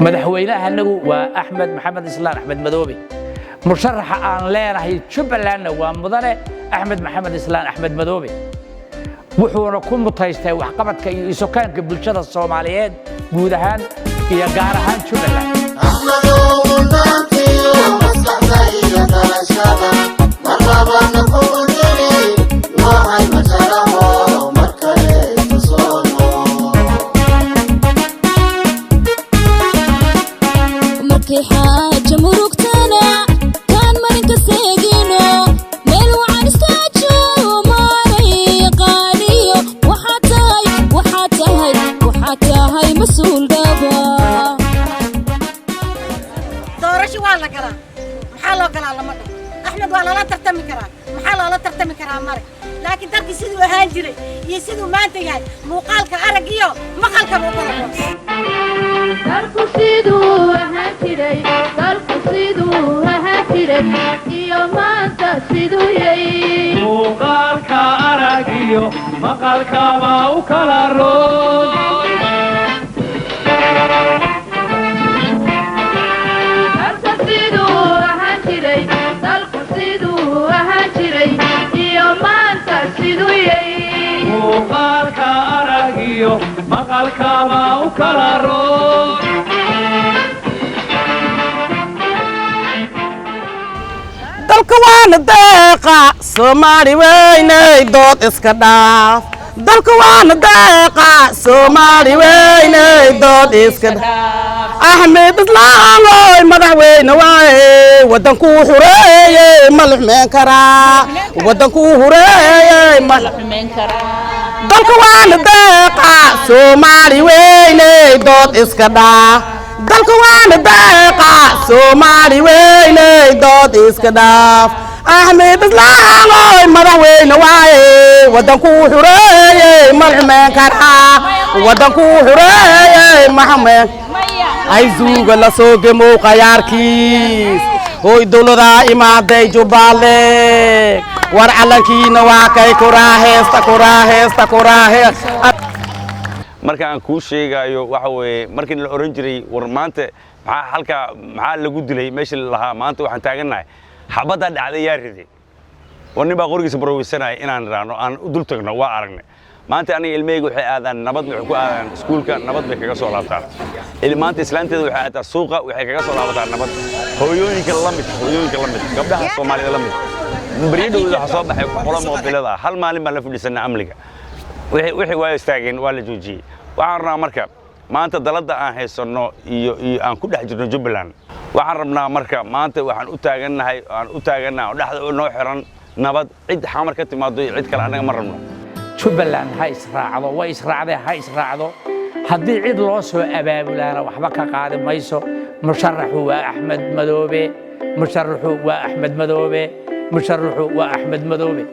مدحوينها أنه وأحمد محمد إسلام أحمد مذوبي مشرح أن لا راح جبلان ومضره أحمد محمد إسلام أحمد مذوبي وحنا كل متيسته وحقبت كي سكان بالشدة الصوماليين بودهان في جارهان جبلان أحمد ومنتي ومستحيل تشابه مرحبا نقول لي ما هي مسألة ومركز تصونه مركي حاج مرقتنا كان مرنك سيجينو ميلو عن استاجو ماري قاليو وحتاهي مسؤول دابا دورشي والله كلام محله كلام لما أحمد والله لا ترتمي كلام محله لا ترتمي كلام مري لكن تركي سيدو هانجري يسيدو ما أنت جاي مقالك أرجيو مقالك مقالك dalku siduu ahaan jiray iyo maanta siduu yahay muuqaalka aragiyo maqalkaba u kala roon dalku siduu ahaan jiray iyo maanta siduu yahay muuqaalka aragiyo maqalkaba u kala roon dalka waana deeqa Soomaali weynay dood iska dhaaf dalka waana deeqa Soomaali weynay dood iska dhaaf Axmed Islaan oo madaxweyne waaye wadanku xureeyay malxmeen kara wadanku xureeyay malxmeen kara dalka waana deeqa Soomaali weynay dood iska dhaaf dalka waana deeqa Soomaali weynay dood iska dhaaf Axmed Islaan oo madaxweyne waaye wadanku xureeyay malxmeen kara wadanku xureeyay maxamed ay zuuga la soo gemo qayaarkiis hooy dawlada imaaday Jubbaland war calankiina waa kay kuraaheesta marka aan ku sheegayo waxa weeye markii la oran jiray war maanta maxaa lagu dilay meeshii lahaa maanta waxaan taaganahay xabada dhacday yaa riday warni baa qorigiisa baroweysanay inaan raano aan u dul tagno waa aragnay maanta aniga ilmeygu waxay aadaan nabad waxay ku aadaan iskuulka nabad bay kaga soo laabtaan maanta islaanteedu waxay aadaan suuqa waxay kaga soo laabataan nabad hooyooyinka la mid gabdhaha Soomaalida la mid bariidhowda waxa soo baxay qolo moobilada hal maalin baan la fadhiisanaa amniga wixii waa istaageen waa la joojiyay waxaan rabnaa marka maanta dalada aan haysano iyo aan ku dhex jirno Jubbaland waxaan rabnaa marka maanta waxaan u taaganahay oo dhaxda noo xiran nabad cid xamar ka timaado cid kale anaga ma rabno Jubbaland ha israacdo way israacday ha israacdo haddii cid loo soo abaabulaana waxba ka qaadi mayso musharaxu waa Axmed Madoobe musharaxu waa Axmed Madoobe